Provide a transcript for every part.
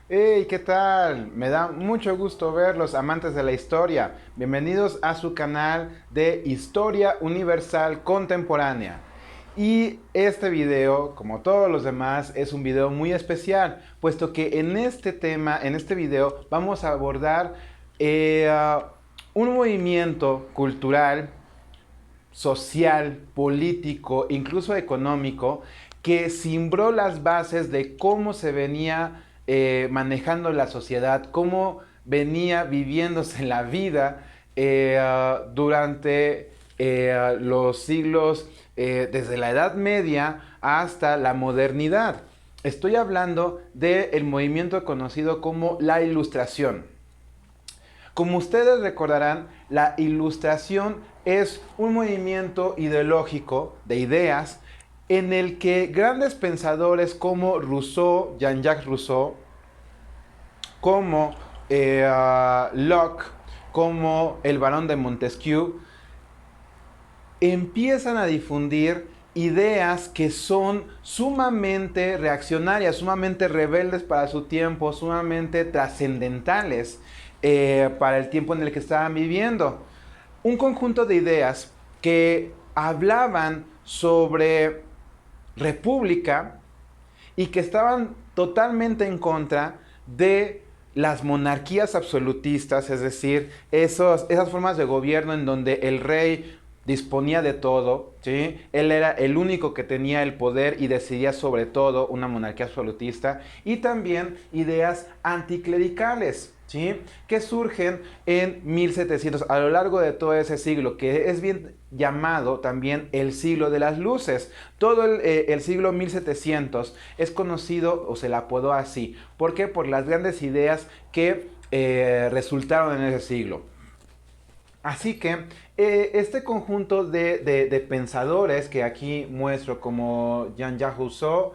Hey, ¿qué tal? Me da mucho gusto verlos, amantes de la historia. Bienvenidos a su canal de Historia Universal Contemporánea. Y este video, como todos los demás, es un video muy especial, puesto que en este tema, en este video, vamos a abordar eh, un movimiento cultural, social, político, incluso económico, que simbró las bases de cómo se venía manejando la sociedad, cómo venía viviéndose la vida durante los siglos desde la Edad Media hasta la modernidad. Estoy hablando del movimiento conocido como la Ilustración. Como ustedes recordarán, la Ilustración es un movimiento ideológico de ideas en el que grandes pensadores como Rousseau, Jean-Jacques Rousseau, como Locke, como el barón de Montesquieu, empiezan a difundir ideas que son sumamente reaccionarias, sumamente rebeldes para su tiempo, sumamente trascendentales para el tiempo en el que estaban viviendo. Un conjunto de ideas que hablaban sobre república y que estaban totalmente en contra de las monarquías absolutistas, es decir, esas formas de gobierno en donde el rey disponía de todo, ¿sí? Él era el único que tenía el poder y decidía sobre todo, una monarquía absolutista, y también ideas anticlericales, ¿sí? Que surgen en 1700, a lo largo de todo ese siglo, que es bien llamado también el siglo de las luces. Todo el siglo 1700 es conocido, o se le apodó así. ¿Por qué? Por las grandes ideas que resultaron en ese siglo. Así que este conjunto de pensadores que aquí muestro, como Jean-Jacques Rousseau,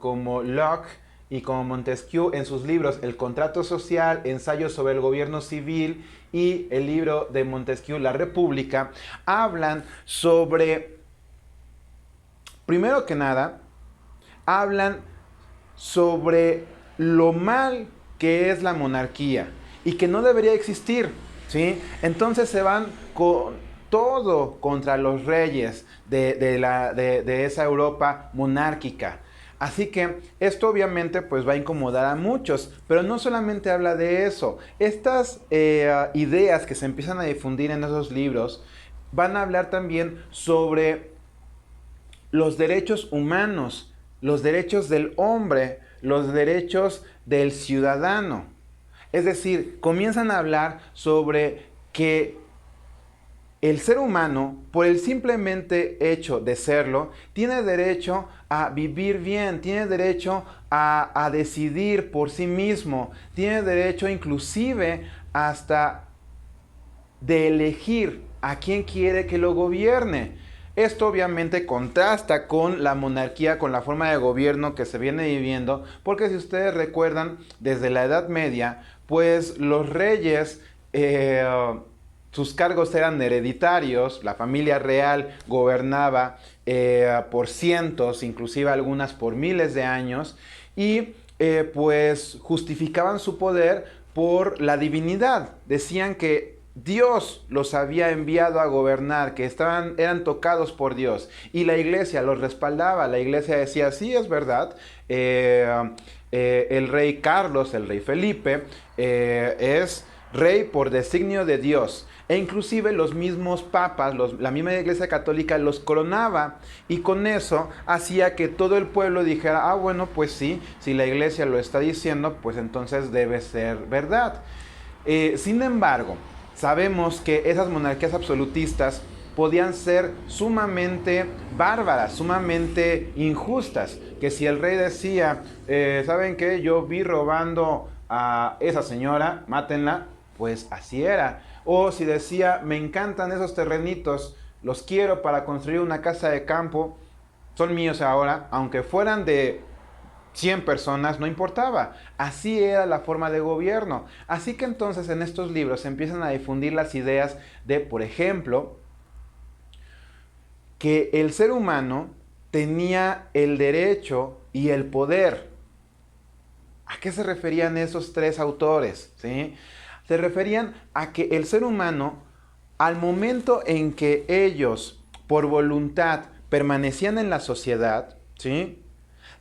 como Locke y como Montesquieu en sus libros El contrato social, Ensayos sobre el gobierno civil y el libro de Montesquieu, La República, hablan sobre, primero que nada, hablan sobre lo mal que es la monarquía y que no debería existir, ¿sí? Entonces se van con todo contra los reyes de esa Europa monárquica. Así que esto obviamente pues va a incomodar a muchos, pero no solamente habla de eso. Estas ideas que se empiezan a difundir en esos libros van a hablar también sobre los derechos humanos, los derechos del hombre, los derechos del ciudadano. Es decir, comienzan a hablar sobre que el ser humano, por el simplemente hecho de serlo, tiene derecho a vivir bien, tiene derecho a decidir por sí mismo, tiene derecho inclusive hasta de elegir a quién quiere que lo gobierne. Esto obviamente contrasta con la monarquía, con la forma de gobierno que se viene viviendo, porque si ustedes recuerdan, desde la Edad Media, pues los reyes, sus cargos eran hereditarios, la familia real gobernaba por cientos, inclusive algunas por miles de años, y pues justificaban su poder por la divinidad. Decían que Dios los había enviado a gobernar, que eran tocados por Dios. Y la iglesia los respaldaba. La iglesia decía, sí, es verdad. El rey Carlos, el rey Felipe, es rey por designio de Dios. E inclusive los mismos papas, la misma iglesia católica los coronaba. Y con eso hacía que todo el pueblo dijera, ah, bueno, pues sí, si la iglesia lo está diciendo, pues entonces debe ser verdad. Sin embargo, sabemos que esas monarquías absolutistas podían ser sumamente bárbaras, sumamente injustas. Que si el rey decía, ¿saben qué? Yo vi robando a esa señora, mátenla, pues así era. O si decía, me encantan esos terrenitos, los quiero para construir una casa de campo, son míos ahora, aunque fueran de 100 personas, no importaba. Así era la forma de gobierno. Así que entonces en estos libros se empiezan a difundir las ideas de, por ejemplo, que el ser humano tenía el derecho y el poder. ¿A qué se referían esos tres autores? ¿Sí? Se referían a que el ser humano, al momento en que ellos, por voluntad, permanecían en la sociedad, ¿sí?,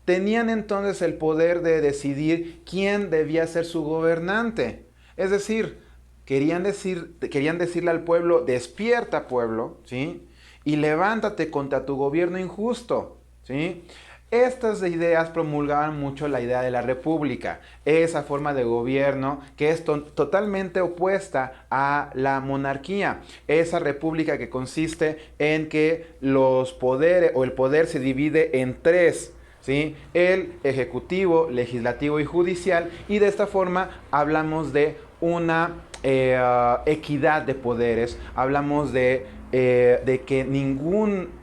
tenían entonces el poder de decidir quién debía ser su gobernante. Es decir, querían decirle al pueblo: despierta, pueblo, ¿sí?, y levántate contra tu gobierno injusto, ¿sí? Estas ideas promulgaban mucho la idea de la república, esa forma de gobierno que es totalmente opuesta a la monarquía, esa república que consiste en que los poderes o el poder se divide en tres, ¿sí?, el ejecutivo, legislativo y judicial, y de esta forma hablamos de una equidad de poderes, hablamos de que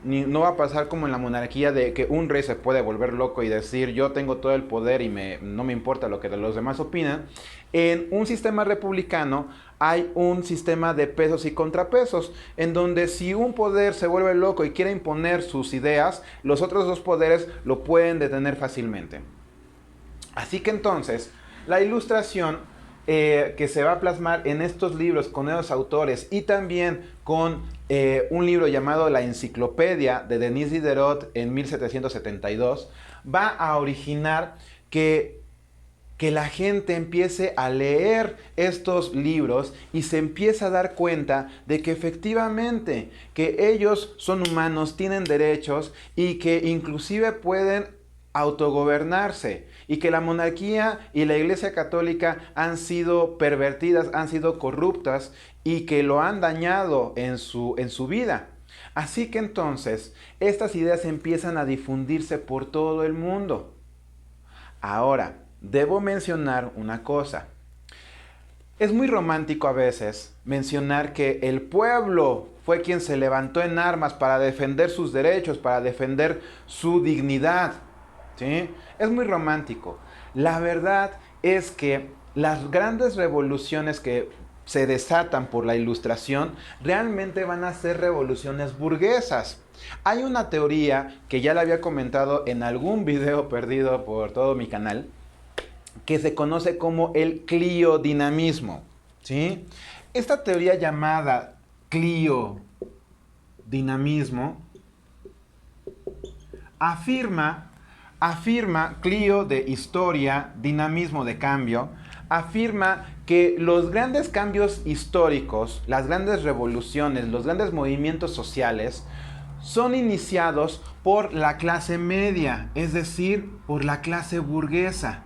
no va a pasar como en la monarquía, de que un rey se puede volver loco y decir: yo tengo todo el poder y no me importa lo que los demás opinan. En un sistema republicano hay un sistema de pesos y contrapesos, en donde si un poder se vuelve loco y quiere imponer sus ideas, los otros dos poderes lo pueden detener fácilmente. Así que entonces, la ilustración que se va a plasmar en estos libros con esos autores, y también con un libro llamado La Enciclopedia de Denis Diderot en 1772, va a originar que la gente empiece a leer estos libros y se empieza a dar cuenta de que efectivamente que ellos son humanos, tienen derechos y que inclusive pueden autogobernarse, y que la monarquía y la Iglesia Católica han sido pervertidas, han sido corruptas y que lo han dañado en su vida. Así que entonces estas ideas empiezan a difundirse por todo el mundo. Ahora, debo mencionar una cosa. Es muy romántico a veces mencionar que el pueblo fue quien se levantó en armas para defender sus derechos, para defender su dignidad, ¿sí? Es muy romántico. La verdad es que las grandes revoluciones que se desatan por la Ilustración realmente van a ser revoluciones burguesas. Hay una teoría que ya la había comentado en algún video perdido por todo mi canal, que se conoce como el cliodinamismo, ¿sí? Esta teoría llamada cliodinamismo afirma, Clio de historia, dinamismo de cambio, afirma que los grandes cambios históricos, las grandes revoluciones, los grandes movimientos sociales, son iniciados por la clase media, es decir, por la clase burguesa.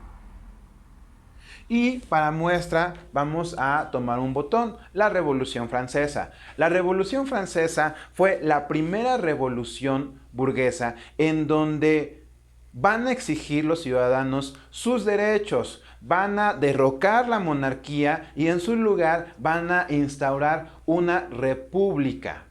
Y para muestra vamos a tomar un botón: la Revolución Francesa. La Revolución Francesa fue la primera revolución burguesa en donde van a exigir los ciudadanos sus derechos, van a derrocar la monarquía y en su lugar van a instaurar una república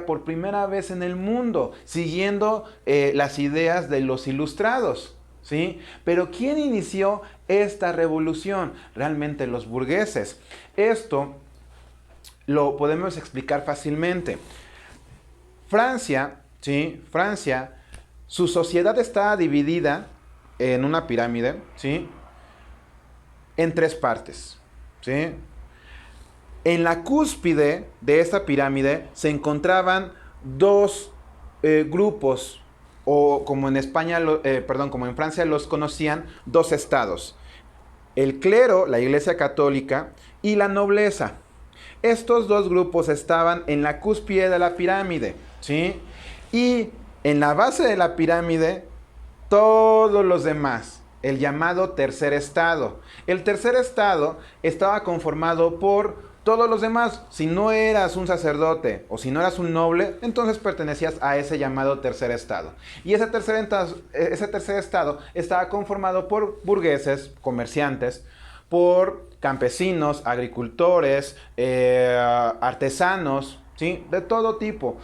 por primera vez en el mundo, siguiendo las ideas de los ilustrados, ¿sí? Pero ¿quién inició esta revolución? Realmente los burgueses. Esto lo podemos explicar fácilmente. Francia, ¿sí? Francia, su sociedad está dividida en una pirámide, ¿sí?, en tres partes, ¿sí? En la cúspide de esta pirámide se encontraban dos grupos, o como en España, como en Francia los conocían, dos estados: el clero, la Iglesia Católica, y la nobleza. Estos dos grupos estaban en la cúspide de la pirámide, ¿sí? Y en la base de la pirámide, todos los demás, el llamado tercer estado. El tercer estado estaba conformado por todos los demás. Si no eras un sacerdote o si no eras un noble, entonces pertenecías a ese llamado tercer estado. Y ese tercer estado estaba conformado por burgueses, comerciantes, por campesinos, agricultores, artesanos, ¿sí?, de todo tipo,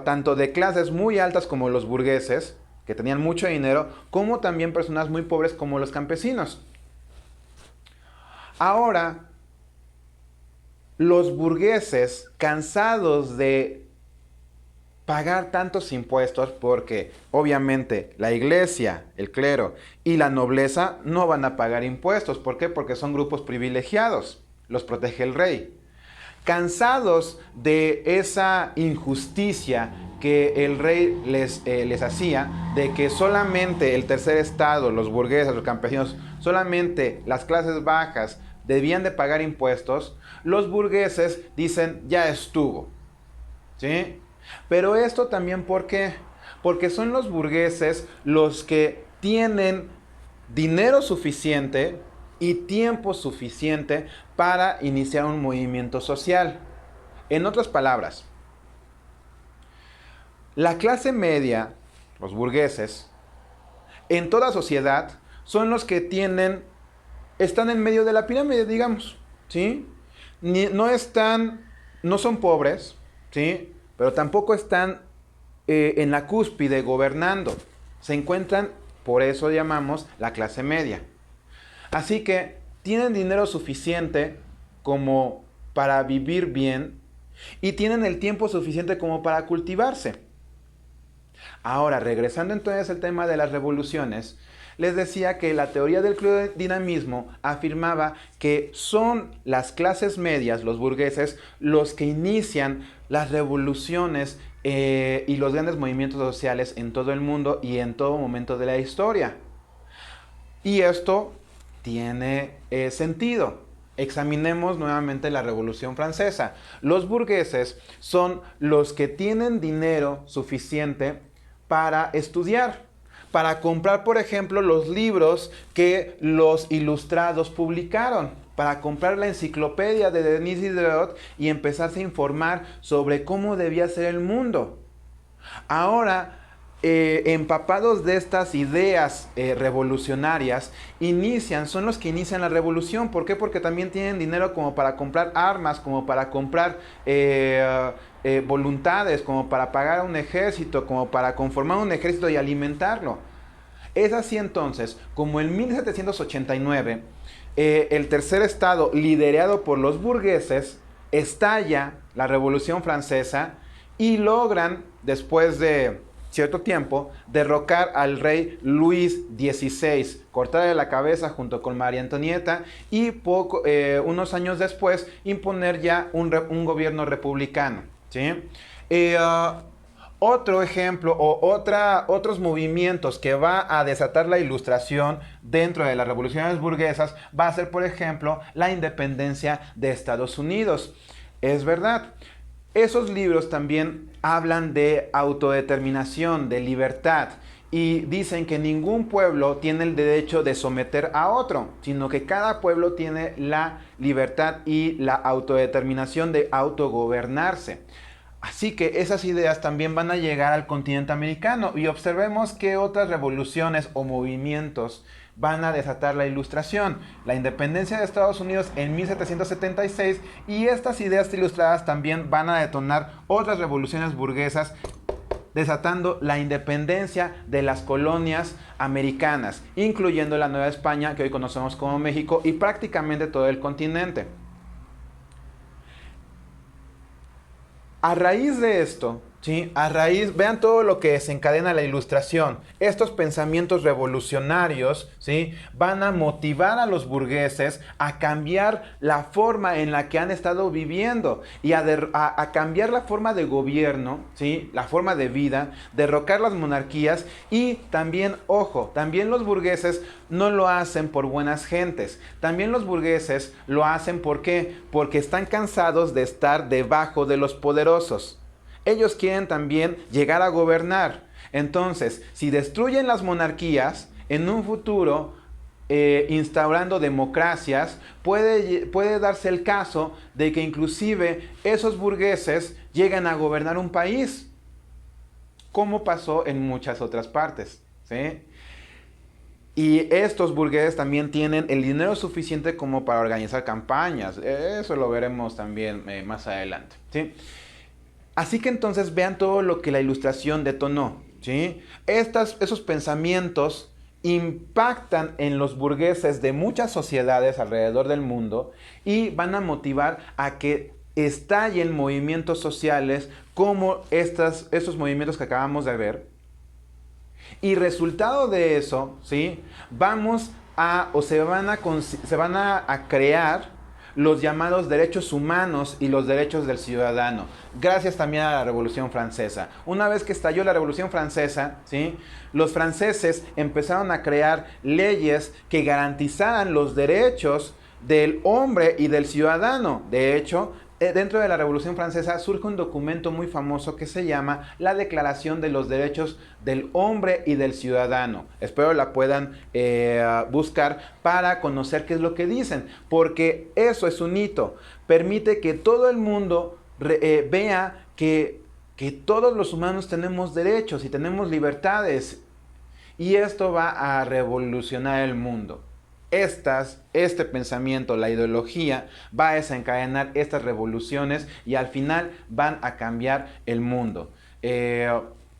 tanto de clases muy altas como los burgueses, que tenían mucho dinero, como también personas muy pobres como los campesinos. Ahora, los burgueses, cansados de pagar tantos impuestos porque obviamente la iglesia, el clero y la nobleza no van a pagar impuestos. ¿Por qué? Porque son grupos privilegiados, los protege el rey. Cansados de esa injusticia que el rey les hacía, de que solamente el tercer estado, los burgueses, los campesinos, solamente las clases bajas debían de pagar impuestos, los burgueses dicen, ya estuvo, ¿sí? Pero esto también, ¿por qué? Porque son los burgueses los que tienen dinero suficiente y tiempo suficiente para iniciar un movimiento social. En otras palabras, la clase media, los burgueses, en toda sociedad, son los que están en medio de la pirámide, digamos, ¿sí? No son pobres, ¿sí? Pero tampoco están en la cúspide gobernando. Se encuentran, por eso llamamos la clase media. Así que tienen dinero suficiente como para vivir bien y tienen el tiempo suficiente como para cultivarse. Ahora, regresando entonces al tema de las revoluciones, les decía que la teoría del dinamismo afirmaba que son las clases medias, los burgueses, los que inician las revoluciones y los grandes movimientos sociales en todo el mundo y en todo momento de la historia. Y esto tiene sentido. Examinemos nuevamente la Revolución Francesa. Los burgueses son los que tienen dinero suficiente para estudiar, para comprar, por ejemplo, los libros que los ilustrados publicaron, para comprar la enciclopedia de Denis Diderot y empezarse a informar sobre cómo debía ser el mundo. Ahora, empapados de estas ideas revolucionarias, son los que inician la revolución. ¿Por qué? Porque también tienen dinero como para comprar armas, como para comprar voluntades, como para pagar a un ejército, como para conformar un ejército y alimentarlo. Es así entonces, como en 1789, el tercer estado, liderado por los burgueses, estalla la Revolución Francesa y logran, después de cierto tiempo, derrocar al rey Luis XVI, cortarle la cabeza junto con María Antonieta y unos años después imponer ya un gobierno republicano, ¿sí? Otro ejemplo o otros movimientos que va a desatar la ilustración dentro de las revoluciones burguesas va a ser, por ejemplo, la independencia de Estados Unidos. Es verdad. Esos libros también hablan de autodeterminación, de libertad, y dicen que ningún pueblo tiene el derecho de someter a otro, sino que cada pueblo tiene la libertad y la autodeterminación de autogobernarse. Así que esas ideas también van a llegar al continente americano y observemos qué otras revoluciones o movimientos van a desatar la ilustración. La independencia de Estados Unidos en 1776 y estas ideas ilustradas también van a detonar otras revoluciones burguesas desatando la independencia de las colonias americanas, incluyendo la Nueva España que hoy conocemos como México y prácticamente todo el continente. A raíz de esto, ¿sí? Vean todo lo que desencadena la ilustración. Estos pensamientos revolucionarios, ¿sí? Van a motivar a los burgueses a cambiar la forma en la que han estado viviendo y a cambiar la forma de gobierno, ¿sí? La forma de vida, derrocar las monarquías y también, ojo, también los burgueses no lo hacen por buenas gentes. También los burgueses lo hacen ¿por qué? Porque están cansados de estar debajo de los poderosos. Ellos quieren también llegar a gobernar. Entonces, si destruyen las monarquías, en un futuro, instaurando democracias, puede darse el caso de que inclusive esos burgueses lleguen a gobernar un país, como pasó en muchas otras partes, ¿sí? Y estos burgueses también tienen el dinero suficiente como para organizar campañas. Eso lo veremos también más adelante, ¿sí? Así que entonces vean todo lo que la ilustración detonó, ¿sí? Esos pensamientos impactan en los burgueses de muchas sociedades alrededor del mundo y van a motivar a que estallen movimientos sociales como estos movimientos que acabamos de ver. Y resultado de eso, ¿sí? Se van a crear los llamados derechos humanos y los derechos del ciudadano, gracias también a la Revolución Francesa. Una vez que estalló la Revolución Francesa, ¿sí? Los franceses empezaron a crear leyes que garantizaran los derechos del hombre y del ciudadano. De hecho, dentro de la Revolución Francesa surge un documento muy famoso que se llama la Declaración de los Derechos del Hombre y del Ciudadano. Espero la puedan buscar para conocer qué es lo que dicen, porque eso es un hito. Permite que todo el mundo vea que todos los humanos tenemos derechos y tenemos libertades. Y esto va a revolucionar el mundo. Este pensamiento, la ideología, va a desencadenar estas revoluciones y al final van a cambiar el mundo.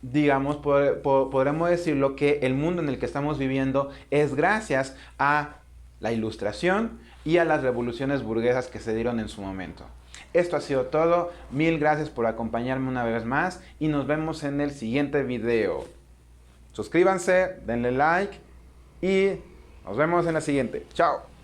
Digamos, podremos decirlo que el mundo en el que estamos viviendo es gracias a la Ilustración y a las revoluciones burguesas que se dieron en su momento. Esto ha sido todo. Mil gracias por acompañarme una vez más y nos vemos en el siguiente video. Suscríbanse, denle like y nos vemos en la siguiente. Chao.